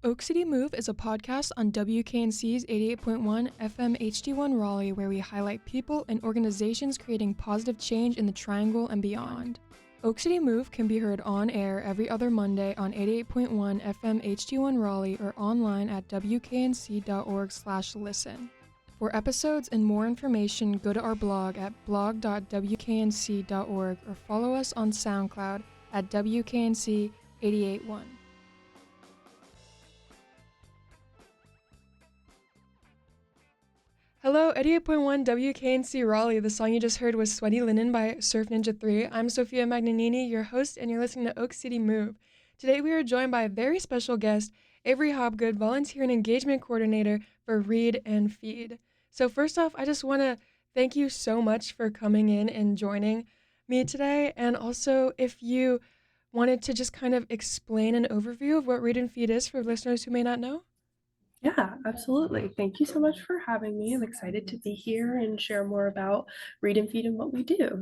Oak City Move is a podcast on WKNC's 88.1 FM HD1 Raleigh where we highlight people and organizations creating positive change in the Triangle and beyond. Oak City Move can be heard on air every other Monday on 88.1 FM HD1 Raleigh or online at wknc.org/listen. For episodes and more information, go to our blog at blog.wknc.org or follow us on SoundCloud at WKNC 881. Hello, 88.1 WKNC Raleigh. The song you just heard was Sweaty Linen by Surf Ninja 3. I'm Sophia Magnanini, your host, and you're listening to Oak City Move. Today we are joined by a very special guest, Avery Hobgood, Volunteer and Engagement Coordinator for Read and Feed. So first off, I just want to thank you so much for coming in and joining me today. And also, if you wanted to just kind of explain an overview of what Read and Feed is for listeners who may not know. Yeah, absolutely. Thank you so much for having me. I'm excited to be here and share more about Read and Feed and what we do.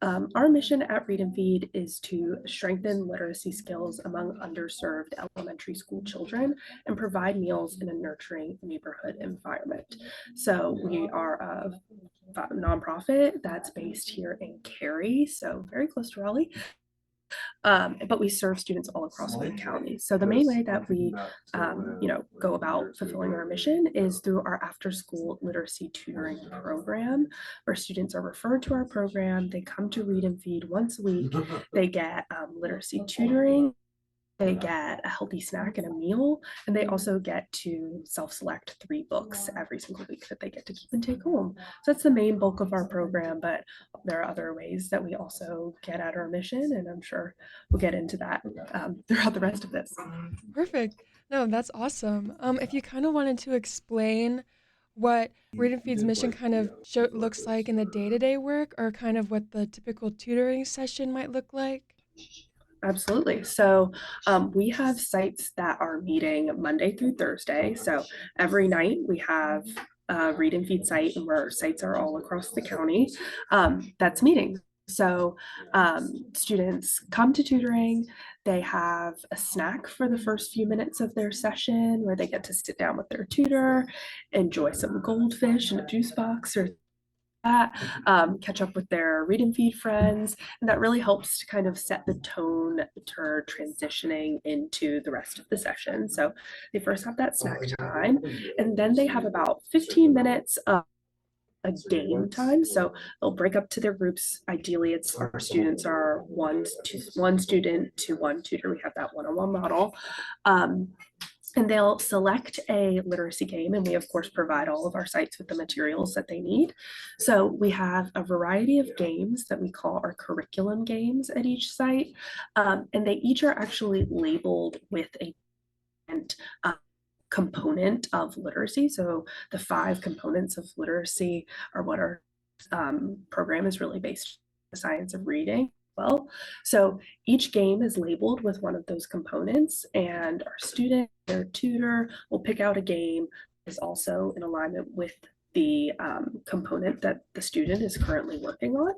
Our mission at Read and Feed is to strengthen literacy skills among underserved elementary school children and provide meals in a nurturing neighborhood environment. So, we are a nonprofit that's based here in Cary, so very close to Raleigh. But we serve students all across Oak County. So the main way that we, go about fulfilling our mission is through our after-school literacy tutoring program, where students are referred to our program. They come to Read and Feed once a week. They get literacy tutoring. They get a healthy snack and a meal, and they also get to self-select 3 books every single week that they get to keep and take home. So that's the main bulk of our program, but there are other ways that we also get at our mission, and I'm sure we'll get into that throughout the rest of this. Perfect. No, that's awesome. If you kind of wanted to explain what Read and Feed's mission kind of looks like in the day-to-day work, or kind of what the typical tutoring session might look like. Absolutely. So we have sites that are meeting Monday through Thursday. So every night we have a Read and Feed site, and where sites are all across the county that's meeting. So students come to tutoring. They have a snack for the first few minutes of their session where they get to sit down with their tutor, enjoy some goldfish in a juice box or that, catch up with their Read and Feed friends, and that really helps to kind of set the tone for transitioning into the rest of the session. So they first have that snack time, and then they have about 15 minutes of a game time. So they'll break up to their groups. Ideally, it's our students are one student to one tutor. We have that one-on-one model. And they'll select a literacy game, and we of course provide all of our sites with the materials that they need. So we have a variety of games that we call our curriculum games at each site, and they each are actually labeled with a component of literacy. So the 5 components of literacy are what our program is really based on, the science of reading. Well, so each game is labeled with one of those components, and our student, their tutor, will pick out a game that is also in alignment with the component that the student is currently working on.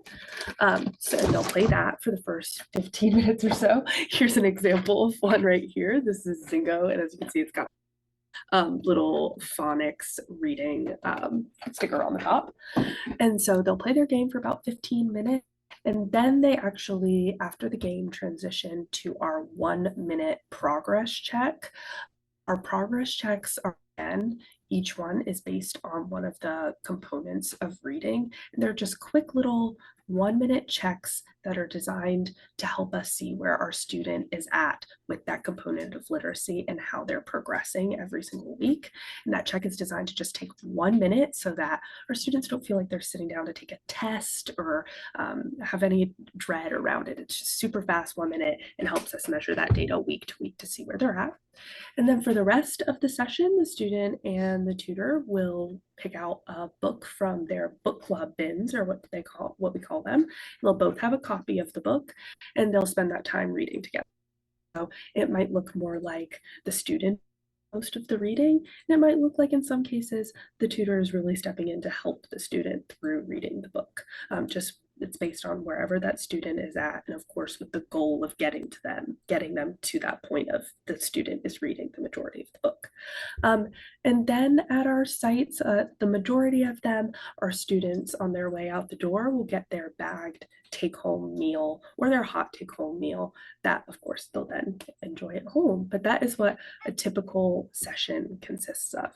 So they'll play that for the first 15 minutes or so. Here's an example of one right here. This is Zingo, and as you can see, it's got little phonics reading sticker on the top. And so they'll play their game for about 15 minutes. And then they actually, after the game, transition to our 1-minute progress check. Our progress checks are, again, each one is based on one of the components of reading. And they're just quick little 1-minute checks that are designed to help us see where our student is at with that component of literacy and how they're progressing every single week. And that check is designed to just take 1 minute so that our students don't feel like they're sitting down to take a test or have any dread around it. It's just super fast, 1 minute, and helps us measure that data week to week to see where they're at. And then for the rest of the session, the student and the tutor will pick out a book from their book club bins, or what we call them. They'll both have a copy of the book, and they'll spend that time reading together. So it might look more like the student most of the reading, and it might look like in some cases the tutor is really stepping in to help the student through reading the book. Just it's based on wherever that student is at, and of course with the goal of getting them to that point of the student is reading the majority of the book. And then at our sites, the majority of them are students on their way out the door will get their bagged take-home meal or their hot take-home meal that of course they'll then enjoy at home. But that is what a typical session consists of.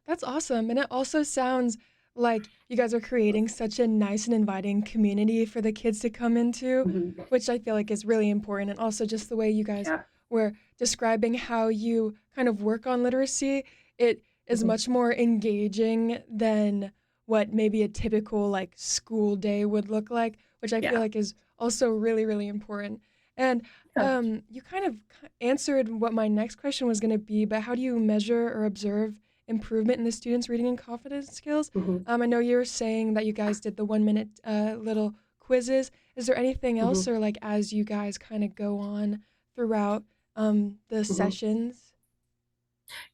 That's awesome. And it also sounds like you guys are creating such a nice and inviting community for the kids to come into, Mhm. which I feel like is really important. And also just the way you guys Yeah. were describing how you kind of work on literacy, it is Mhm. much more engaging than what maybe a typical like school day would look like, which I feel Yeah. like is also really, really important. And Yeah. you kind of answered what my next question was going to be, but how do you measure or observe improvement in the students' reading and confidence skills? Mhm. I know you were saying that you guys did the 1 minute little quizzes. Is there anything else, Mhm. or like as you guys kind of go on throughout the Mhm. sessions?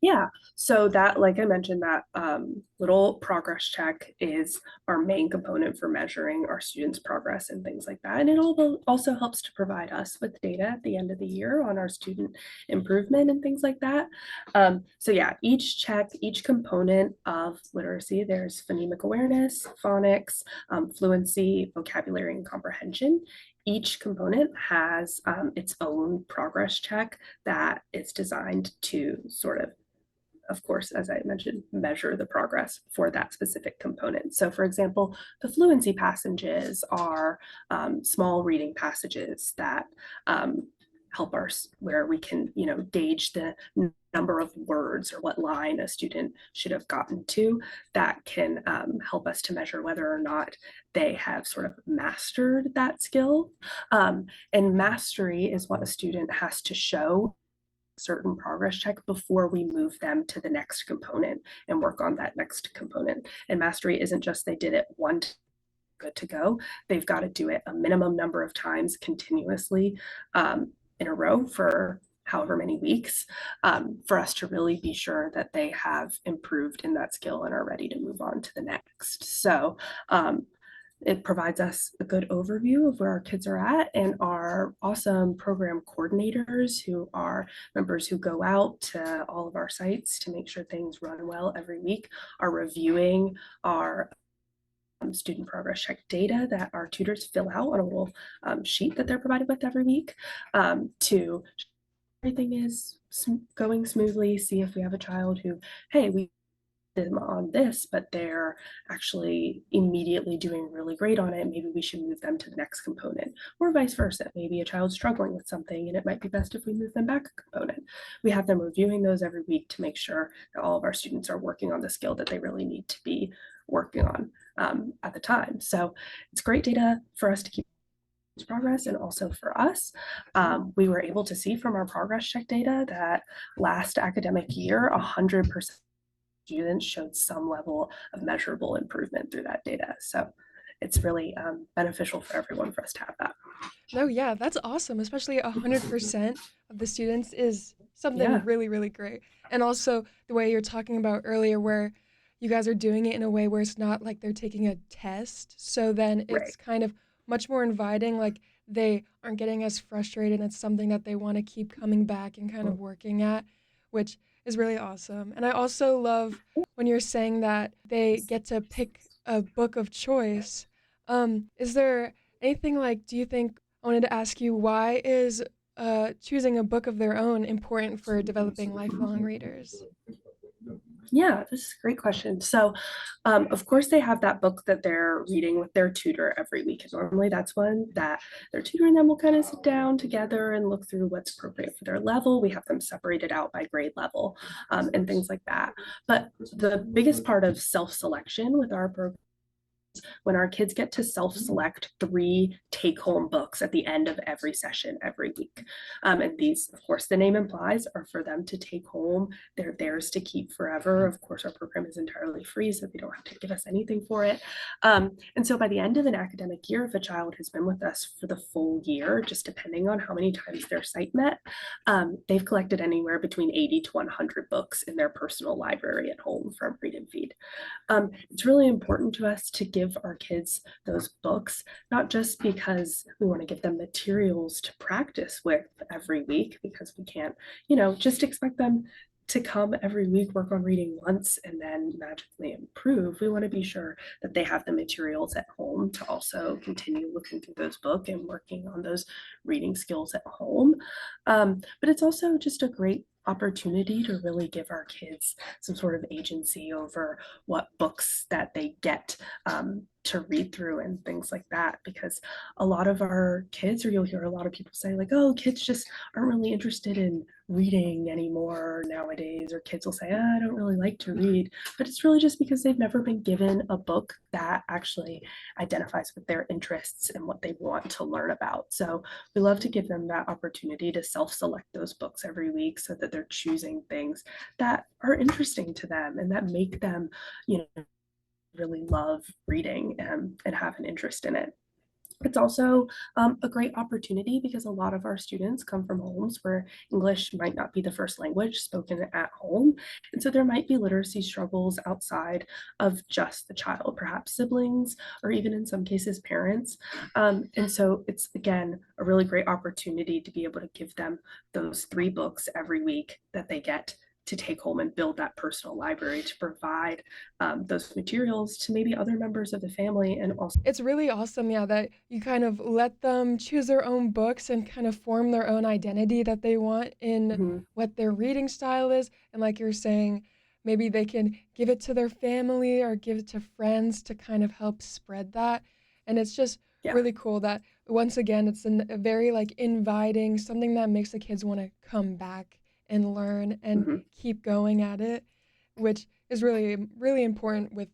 Yeah. So that, like I mentioned, that little progress check is our main component for measuring our students' progress and things like that. And it also helps to provide us with data at the end of the year on our student improvement and things like that. So yeah, each check, each component of literacy, there's phonemic awareness, phonics, fluency, vocabulary, and comprehension. Each component has its own progress check that is designed to sort of course, as I mentioned, measure the progress for that specific component. So for example, the fluency passages are small reading passages that help us where we can, gauge the number of words or what line a student should have gotten to that can help us to measure whether or not they have sort of mastered that skill. And mastery is what a student has to show certain progress check before we move them to the next component and work on that next component. And mastery isn't just they did it one good to go. They've got to do it a minimum number of times continuously in a row for however many weeks for us to really be sure that they have improved in that skill and are ready to move on to the next. So it provides us a good overview of where our kids are at, and our awesome program coordinators who are members who go out to all of our sites to make sure things run well every week are reviewing our student progress check data that our tutors fill out on a little sheet that they're provided with every week to everything is going smoothly, see if we have a child who, hey, we them on this, but they're actually immediately doing really great on it. Maybe we should move them to the next component, or vice versa. Maybe a child's struggling with something and it might be best if we move them back a component. We have them reviewing those every week to make sure that all of our students are working on the skill that they really need to be working on at the time. So it's great data for us to keep progress and also for us. We were able to see from our progress check data that last academic year, 100% students showed some level of measurable improvement through that data. So it's really beneficial for everyone for us to have that. No, yeah, that's awesome. Especially 100% of the students is something Yeah, really, really great. And also the way you're talking about earlier, where you guys are doing it in a way where it's not like they're taking a test. So then right. it's kind of much more inviting. Like they aren't getting as frustrated. It's something that they want to keep coming back and kind of working at, which is really awesome. And I also love when you're saying that they get to pick a book of choice. Is there anything like, do you think I wanted to ask you, why is choosing a book of their own important for developing lifelong readers? Yeah, this is a great question. So, of course, they have that book that they're reading with their tutor every week. And normally, that's one that their tutor and them will kind of sit down together and look through what's appropriate for their level. We have them separated out by grade level and things like that. But the biggest part of self selection with our program when our kids get to self-select 3 take-home books at the end of every session every week. And these, of course, the name implies, are for them to take home. They're theirs to keep forever. Of course, our program is entirely free, so they don't have to give us anything for it. And so by the end of an academic year, if a child has been with us for the full year, just depending on how many times their site met, they've collected anywhere between 80 to 100 books in their personal library at home from Read and Feed. It's really important to us to give give our kids those books, not just because we want to give them materials to practice with every week, because we can't, just expect them to come every week, work on reading once, and then magically improve. We want to be sure that they have the materials at home to also continue looking through those books and working on those reading skills at home. But it's also just a great opportunity to really give our kids some sort of agency over what books that they get to read through and things like that, because a lot of our kids, or you'll hear a lot of people say like, oh, kids just aren't really interested in reading anymore nowadays, or kids will say, I don't really like to read, but it's really just because they've never been given a book that actually identifies with their interests and what they want to learn about. So we love to give them that opportunity to self-select those books every week, so that they're choosing things that are interesting to them and that make them, really love reading and have an interest in it. It's also a great opportunity because a lot of our students come from homes where English might not be the first language spoken at home. And so there might be literacy struggles outside of just the child, perhaps siblings, or even in some cases, parents. And so it's, again, a really great opportunity to be able to give them those 3 books every week that they get to take home and build that personal library to provide those materials to maybe other members of the family. And also, It's really awesome, yeah, that you kind of let them choose their own books and kind of form their own identity that they want in mhm, what their reading style is. And like you're saying, maybe they can give it to their family or give it to friends to kind of help spread that. And it's just yeah, really cool that once again, it's a very like inviting, something that makes the kids want to come back and learn and mhm, keep going at it, which is really, really important with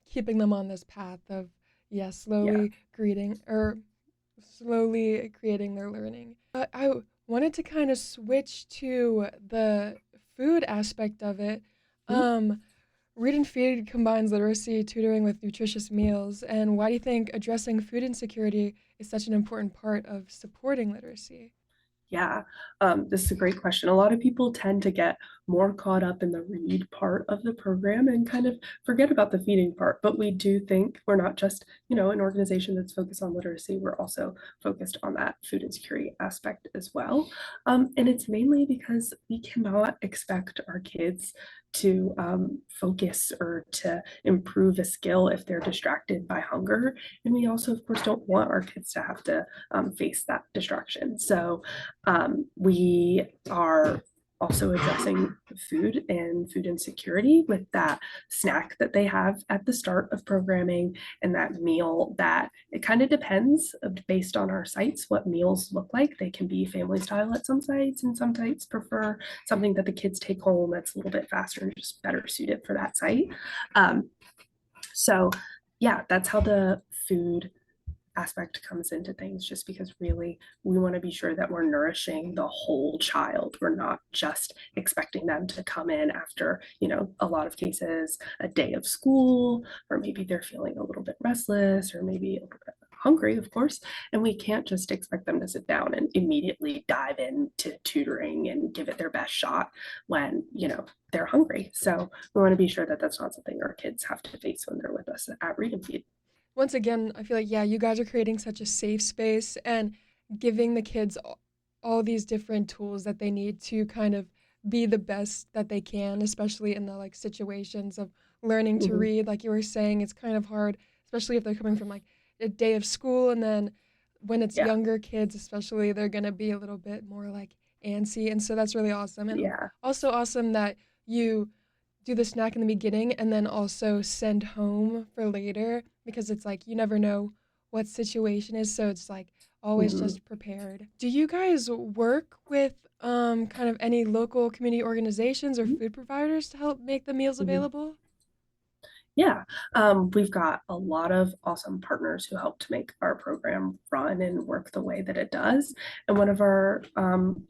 keeping them on this path of yeah, yeah. slowly creating their learning. I wanted to kind of switch to the food aspect of it. Mhm. Um, Read and Feed combines literacy tutoring with nutritious meals. And why do you think addressing food insecurity is such an important part of supporting literacy? Yeah, this is a great question. A lot of people tend to get more caught up in the read part of the program and kind of forget about the feeding part. But we do think we're not just, an organization that's focused on literacy. We're also focused on that food insecurity aspect as well. And it's mainly because we cannot expect our kids to focus or to improve a skill if they're distracted by hunger. And we also, of course, don't want our kids to have to face that distraction. So we are also addressing food and food insecurity with that snack that they have at the start of programming, and that meal that it kind of depends based on our sites what meals look like. They can be family style at some sites, and some sites prefer something that the kids take home that's a little bit faster and just better suited for that site. Um, so yeah, that's how the food aspect comes into things, just because really we want to be sure that we're nourishing the whole child. We're not just expecting them to come in after, a lot of cases, a day of school, or maybe they're feeling a little bit restless, or maybe a little bit hungry, of course. And we can't just expect them to sit down and immediately dive into tutoring and give it their best shot when, they're hungry. So we want to be sure that that's not something our kids have to face when they're with us at Read and Feed. Once again, I feel like, yeah, you guys are creating such a safe space and giving the kids all these different tools that they need to kind of be the best that they can, especially in the like situations of learning to Mhm. read. Like you were saying, it's kind of hard, especially if they're coming from like a day of school, and then when it's Yeah. younger kids, especially, they're going to be a little bit more like antsy. And so that's really awesome. And Yeah. also awesome that you do the snack in the beginning and then also send home for later, because it's like you never know what situation is, so it's like always Mhm. just prepared. Do you guys work with kind of any local community organizations or Mhm. food providers to help make the meals Mhm. available? Yeah, we've got a lot of awesome partners who help to make our program run and work the way that it does. And one of our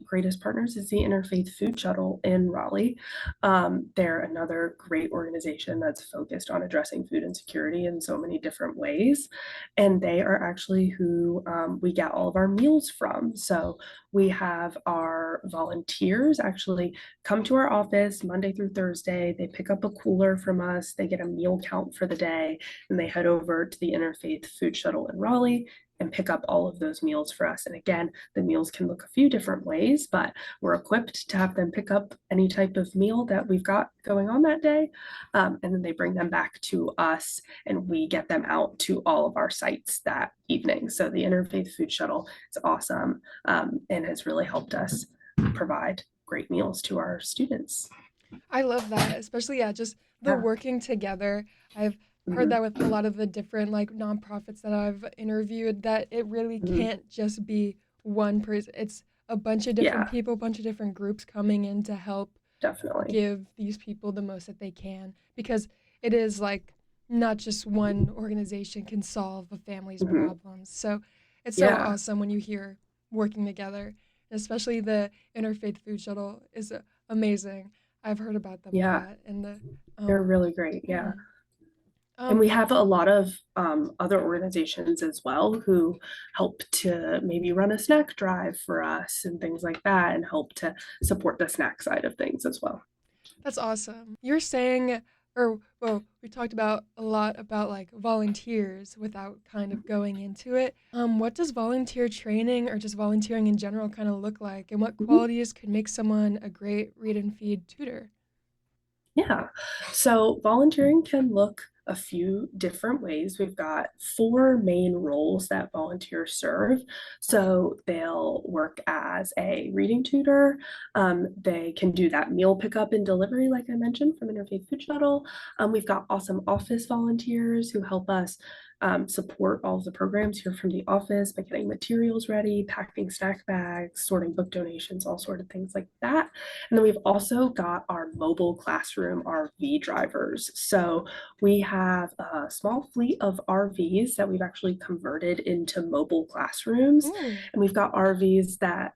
greatest partners is the Interfaith Food Shuttle in Raleigh. They're another great organization that's focused on addressing food insecurity in so many different ways. And they are actually who we get all of our meals from. So we have our volunteers actually come to our office Monday through Thursday. They pick up a cooler from us. They get a meal meal count for the day, and they head over to the Interfaith Food Shuttle in Raleigh and pick up all of those meals for us. And again, the meals can look a few different ways, but we're equipped to have them pick up any type of meal that we've got going on that day. And then they bring them back to us and we get them out to all of our sites that evening. So the Interfaith Food Shuttle is awesome, and has really helped us provide great meals to our students. I love that, especially yeah, just the Yeah. working together. I've heard that Mhm. with a lot of the different like nonprofits that I've interviewed that it really Mhm. can't just be one person. It's a bunch of different Yeah, people, a bunch of different groups coming in to help definitely. give these people the most that they can because it is like not just one organization can solve a family's Mhm. problems. So it's so Yeah, awesome when you hear working together, especially the Interfaith Food Shuttle is amazing. I've heard about them a yeah, lot and the they're um really great. Yeah. mhm. And we um have a lot of other organizations as well who help to maybe run a snack drive for us and things like that, and help to support the snack side of things as well. that's awesome. You're saying or well, we talked about a lot about like volunteers without kind of going into it. What does volunteer training or just volunteering in general kind of look like, and what Mhm. qualities could make someone a great read and feed tutor? Yeah. So volunteering can look a few different ways. We've got four main roles that volunteers serve. So they'll work as a reading tutor. They can do that meal pickup and delivery, like I mentioned, from Interfaith Food Shuttle. We've got awesome office volunteers who help us support all of the programs here from the office by getting materials ready, packing snack bags, sorting book donations, all sort of things like that. And then we've also got our mobile classroom RV drivers. So we have a small fleet of RVs that we've actually converted into mobile classrooms. Ooh. And we've got RVs that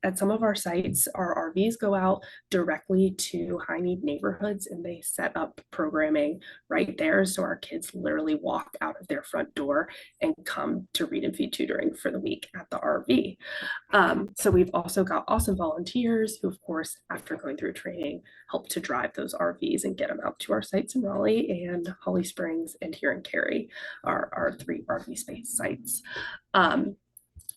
at some of our sites, our RVs go out directly to high need neighborhoods and they set up programming right there. So our kids literally walk out of their front door and come to read and feed tutoring for the week at the RV. So we've also got awesome volunteers who, of course, after going through training, help to drive those RVs and get them out to our sites in Raleigh and Holly Springs and here in Cary, our three RV space sites. Um,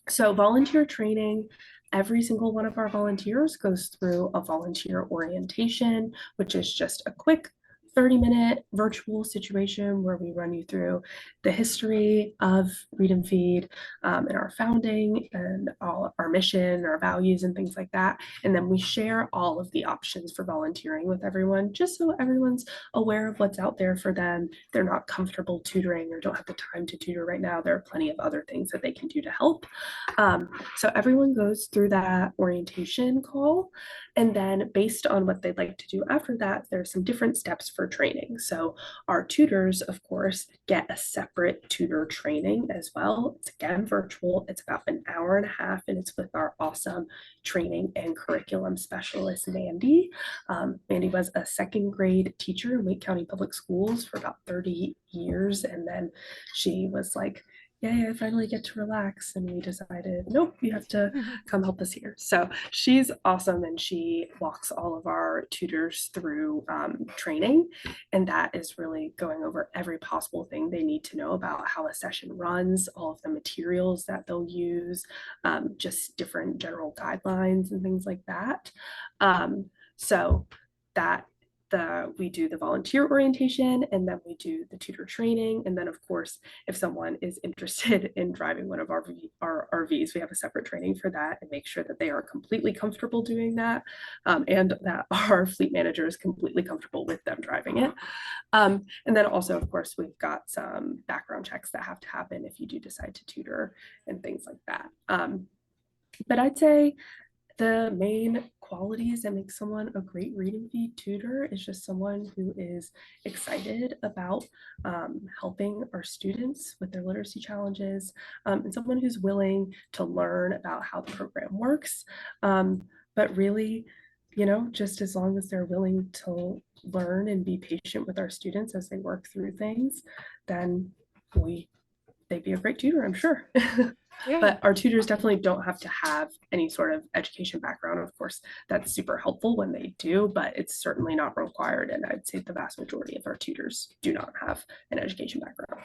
so volunteer training, every single one of our volunteers goes through a volunteer orientation, which is just a quick 30-minute virtual situation where we run you through the history of Read and Feed, and our founding and all our mission, our values, and things like that. And then we share all of the options for volunteering with everyone, just so everyone's aware of what's out there for them. They're not comfortable tutoring or don't have the time to tutor right now. There are plenty of other things that they can do to help. So everyone goes through that orientation call, and then based on what they'd like to do after that, there's some different steps for training. So our tutors, of course, get a separate tutor training as well. It's again virtual. It's about an hour and a half, and it's with our awesome training and curriculum specialist, Mandy. Mandy was a second grade teacher in Wake County Public Schools for about 30 years, and then she was like, yay, I finally get to relax. And we decided, nope, you have to come help us here. So she's awesome. And she walks all of our tutors through training. And that is really going over every possible thing they need to know about how a session runs, all of the materials that they'll use, just different general guidelines and things like that. So that we do the volunteer orientation, and then we do the tutor training. And then of course, if someone is interested in driving one of our RVs, we have a separate training for that and make sure that they are completely comfortable doing that, and that our fleet manager is completely comfortable with them driving it. And then also, of course, we've got some background checks that have to happen if you do decide to tutor and things like that. But I'd say the main qualities that make someone a great read and feed tutor is just someone who is excited about helping our students with their literacy challenges, and someone who's willing to learn about how the program works. But really, just as long as they're willing to learn and be patient with our students as they work through things, then we they'd be a great tutor, I'm sure. Yeah. But our tutors definitely don't have to have any sort of education background. Of course, that's super helpful when they do, but it's certainly not required. And I'd say the vast majority of our tutors do not have an education background.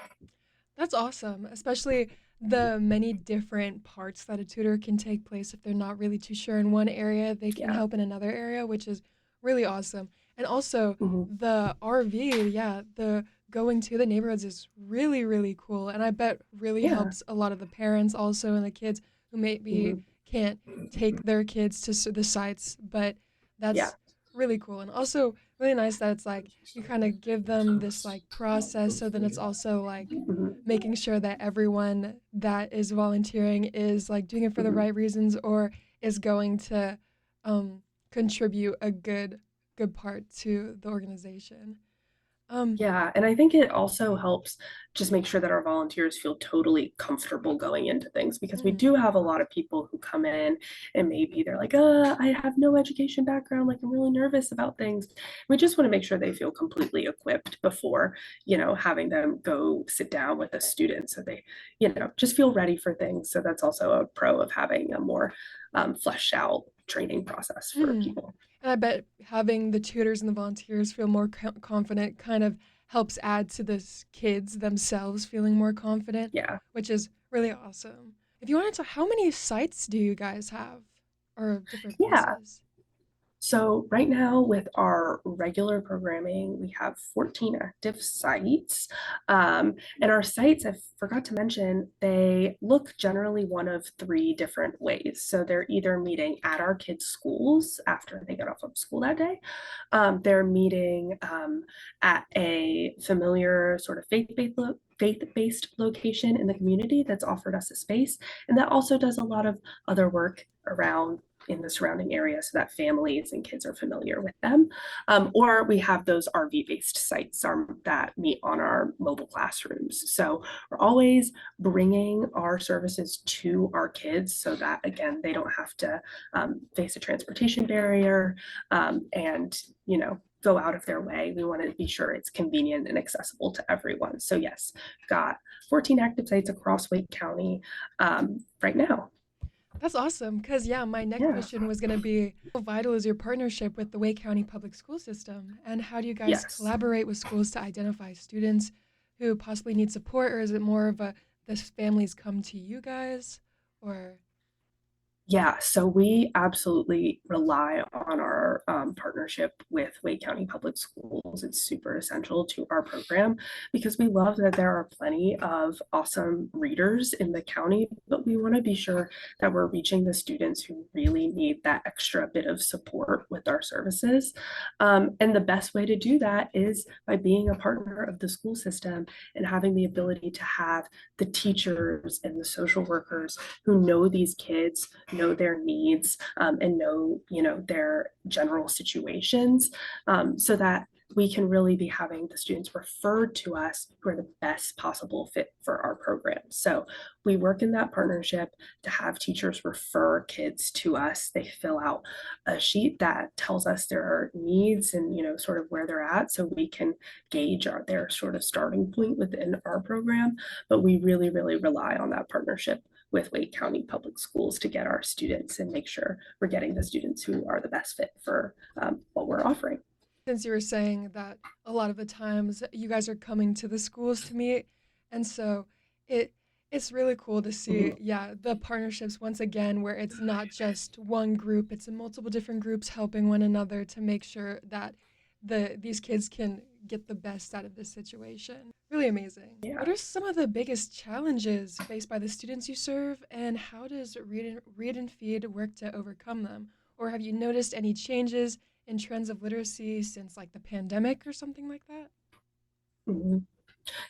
That's awesome, especially the many different parts that a tutor can take place. If they're not really too sure in one area, they can Yeah. help in another area, which is really awesome. And also Mhm. the RV, yeah, the going to the neighborhoods is really, really cool. And I bet really Yeah. helps a lot of the parents also and the kids who maybe Mhm. can't take their kids to the sites, but Yeah. that's really cool. And also really nice that it's like you kind of give them this like process so then it's also like Mhm. making sure that everyone that is volunteering is like doing it for the Mhm. right reasons or is going to um, contribute a good part to the organization. Um, Yeah, and I think it also helps just make sure that our volunteers feel totally comfortable going into things because we mm, do have a lot of people who come in and maybe they're like, I have no education background, like I'm really nervous about things. We just want to make sure they feel completely equipped before, having them go sit down with a student so they, just feel ready for things. So that's also a pro of having a more fleshed out training process for mm. people. And I bet having the tutors and the volunteers feel more confident kind of helps add to the kids themselves feeling more confident, Yeah. which is really awesome. If you wanted to, how many sites do you guys have or different Yeah. places? So right now with our regular programming, we have 14 active sites. And our sites, I forgot to mention, they look generally one of three different ways. So they're either meeting at our kids' schools after they get off of school that day. They're meeting at a familiar sort of faith-based location in the community that's offered us a space. And that also does a lot of other work around in the surrounding area so that families and kids are familiar with them. Or we have those RV based sites that meet on our mobile classrooms. So we're always bringing our services to our kids so that, again, they don't have to face a transportation barrier and, go out of their way. We want to be sure it's convenient and accessible to everyone. So, yes, got 14 active sites across Wake County right now. That's awesome. Because, yeah, my next Yeah. question was going to be how vital is your partnership with the Wake County Public School System? And how do you guys Yes. collaborate with schools to identify students who possibly need support? Or is it more of a this families come to you guys? Or, Yeah, so we absolutely rely on our partnership with Wake County Public Schools. It's super essential to our program because we love that there are plenty of awesome readers in the county, but we want to be sure that we're reaching the students who really need that extra bit of support with our services. And the best way to do that is by being a partner of the school system and having the ability to have the teachers and the social workers who know these kids, know their needs, and know their general situations, so that we can really be having the students referred to us who are the best possible fit for our program. So we work in that partnership to have teachers refer kids to us. They fill out a sheet that tells us their needs and sort of where they're at, so we can gauge their sort of starting point within our program. But we really, really rely on that partnership with Wake County Public Schools to get our students and make sure we're getting the students who are the best fit for what we're offering. since you were saying that a lot of the times you guys are coming to the schools to meet, and so it it's really cool to see, Mhm. yeah, the partnerships once again where it's not just one group, it's in multiple different groups helping one another to make sure that these kids can get the best out of this situation. Really amazing. Yeah. What are some of the biggest challenges faced by the students you serve, and how does Read and Feed work to overcome them? Or have you noticed any changes in trends of literacy since like the pandemic or something like that? Mhm.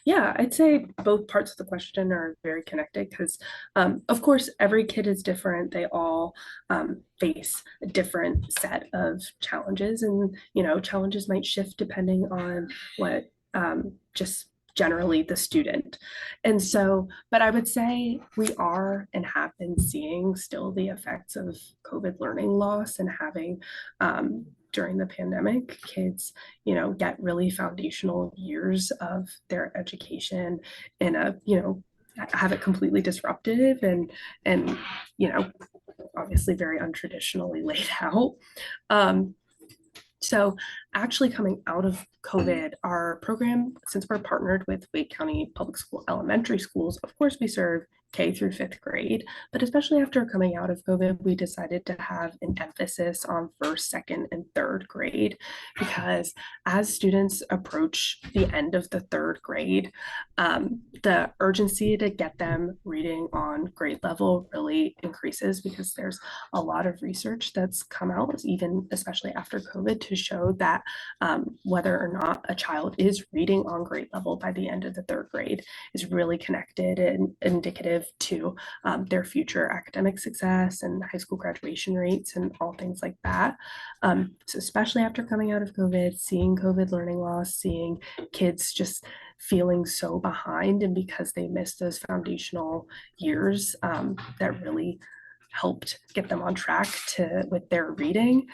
Yeah, I'd say both parts of the question are very connected because, of course, every kid is different. They all face a different set of challenges, and challenges might shift depending on what just generally the student. And so, but I would say we are and have been seeing still the effects of COVID learning loss and having during the pandemic, kids get really foundational years of their education in a have it completely disruptive and you know obviously very untraditionally laid out. Um, so actually coming out of COVID, our program, since we're partnered with Wake County Public School elementary schools, of course we serve K through fifth grade, but especially after coming out of COVID, we decided to have an emphasis on first, second, and third grade because as students approach the end of the third grade, the urgency to get them reading on grade level really increases because there's a lot of research that's come out, even especially after COVID, to show that whether or not a child is reading on grade level by the end of the third grade is really connected and indicative to their future academic success and high school graduation rates and all things like that. So especially after coming out of COVID, seeing COVID learning loss, seeing kids just feeling so behind, and because they missed those foundational years that really helped get them on track to with their reading.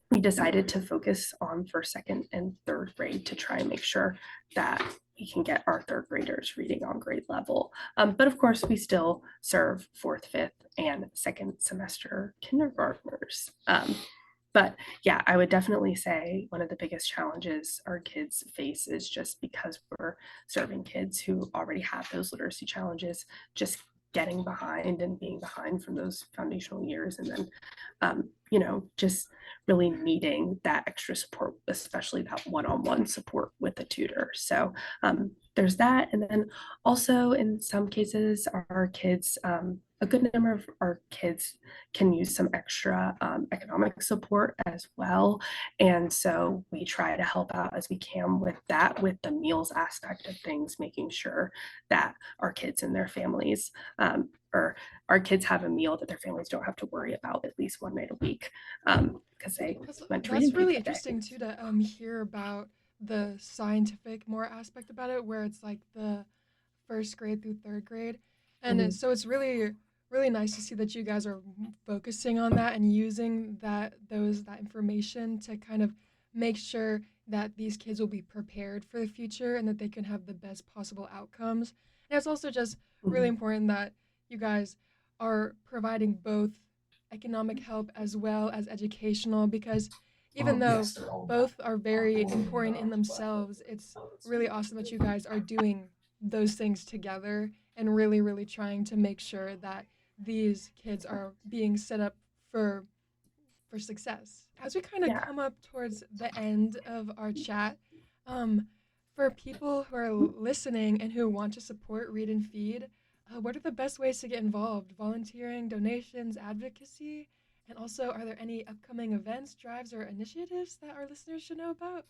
We decided to focus on first, second, and third grade to try and make sure that we can get our third graders reading on grade level. But of course, we still serve fourth, fifth, and second semester kindergartners. But yeah, I would definitely say one of the biggest challenges our kids face is just because we're serving kids who already have those literacy challenges, just getting behind and being behind from those foundational years, and then just really needing that extra support, especially that one-on-one support with a tutor. So there's that. And then also in some cases, our kids, a good number of our kids can use some extra economic support as well. And so we try to help out as we can with that, with the meals aspect of things, making sure that our kids and their families or our kids have a meal that their families don't have to worry about at least one night a week because they went to reading That's really that day. interesting too to hear about the scientific more aspect about it, where it's like the first grade through third grade, and Mm-hmm. so it's really nice to see that you guys are focusing on that and using that information to kind of make sure that these kids will be prepared for the future and that they can have the best possible outcomes. And it's also just really Mm-hmm. important that you guys are providing both economic help as well as educational, because even though both are very important in themselves, it's really awesome that you guys are doing those things together and really trying to make sure that these kids are being set up for success. As we kind of Yeah. come up towards the end of our chat, um, for people who are listening and who want to support Read and Feed, what are the best ways to get involved? Volunteering, donations, advocacy? And also, are there any upcoming events, drives, or initiatives that our listeners should know about?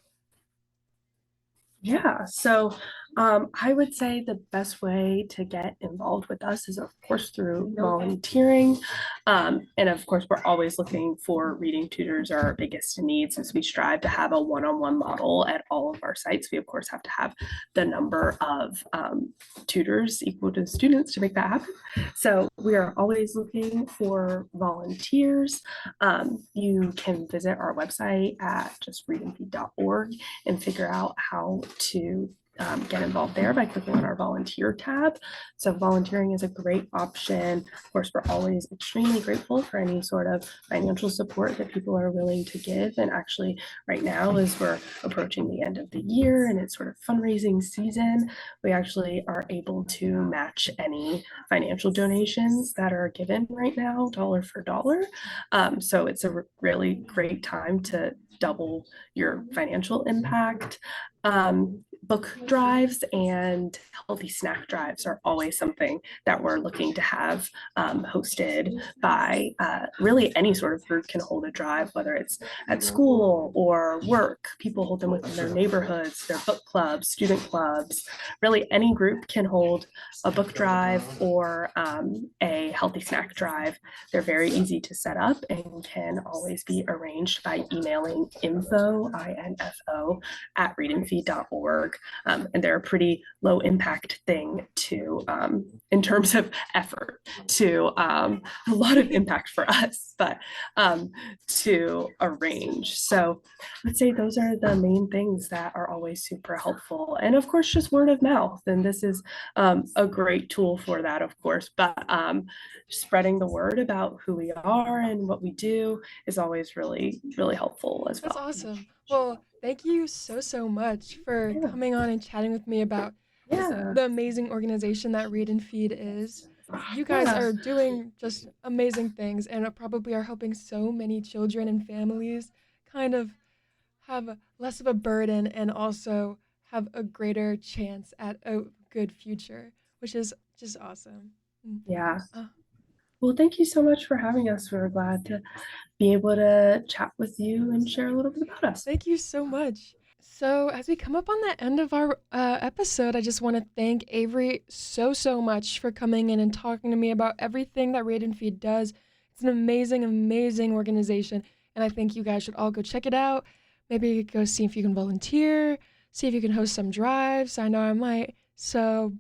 Yeah, so I would say the best way to get involved with us is, of course, through volunteering. And of course, we're always looking for reading tutors are our biggest needs as we strive to have a one on one model at all of our sites. We, of course, have to have the number of tutors equal to students to make that happen. So we are always looking for volunteers. You can visit our website at just readandfeed.org and figure out how to get involved there by clicking on our volunteer tab. So volunteering is a great option. Of course, we're always extremely grateful for any sort of financial support that people are willing to give. And actually right now, as we're approaching the end of the year and it's sort of fundraising season, we actually are able to match any financial donations that are given right now, dollar for dollar. So it's a really great time to double your financial impact. Book drives and healthy snack drives are always something that we're looking to have hosted by really any sort of group can hold a drive, whether it's at school or work. People hold them within their neighborhoods, their book clubs, student clubs. Really, any group can hold a book drive or a healthy snack drive. They're very easy to set up and can always be arranged by emailing info, info, at readandfeed.org org, and they're a pretty low impact thing to in terms of effort to a lot of impact for us, but to arrange. So I'd say those are the main things that are always super helpful. And of course, just word of mouth. And this is a great tool for that, of course. But spreading the word about who we are and what we do is always really, really helpful as That's well. awesome. Well, thank you so much for Yeah. coming on and chatting with me about this Yeah. the amazing organization that Read and Feed is. You guys Yeah. are doing just amazing things and probably are helping so many children and families kind of have less of a burden and also have a greater chance at a good future, which is just awesome. Mm. Yeah. Uh, Well, thank you so much for having us. We're glad to be able to chat with you and share a little bit about us. Thank you so much. So, as we come up on the end of our episode, I just want to thank Avery so much for coming in and talking to me about everything that Raid and Feed does. It's an amazing organization, and I think you guys should all go check it out. Maybe go see if you can volunteer, see if you can host some drives. I know I might. So,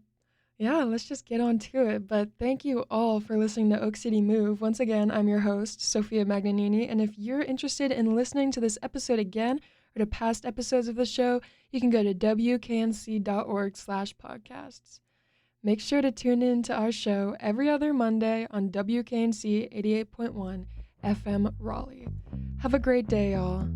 yeah, let's just get on to it. But thank you all for listening to Oak City Move. Once again, I'm your host, Sophia Magnanini. And if you're interested in listening to this episode again or to past episodes of the show, you can go to wknc.org/podcasts. Make sure to tune in to our show every other Monday on WKNC 88.1 FM Raleigh. Have a great day, y'all.